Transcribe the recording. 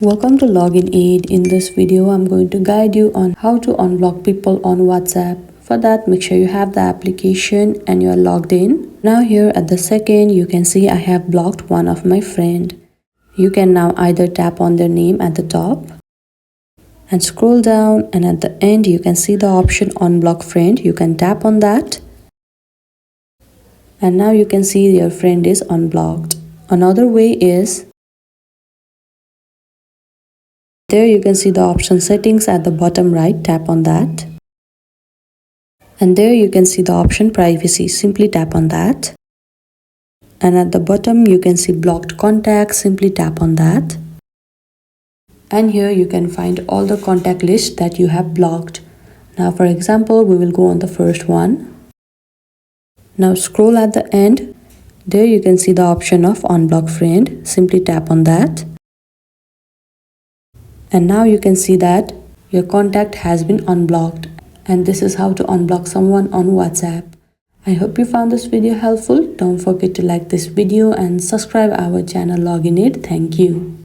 Welcome to Login Aid. In this video, I'm going to guide you on how to unblock people on WhatsApp. For that, make sure you have the application and you are logged in. Now here at the second, you can see I have blocked one of my friend. You can now either tap on their name at the top and scroll down, and at the end you can see the option unblock friend. You can tap on that and now you can see your friend is unblocked. Another way is there you can see the option settings at the bottom right, tap on that. And there you can see the option privacy, simply tap on that. And at the bottom you can see blocked contacts, simply tap on that. And here you can find all the contact lists that you have blocked. Now for example, we will go on the first one. Now scroll at the end. There you can see the option of unblock friend, simply tap on that. And now you can see that your contact has been unblocked. And this is how to unblock someone on WhatsApp. I hope you found this video helpful. Don't forget to like this video and subscribe our channel Login Aid. Thank you.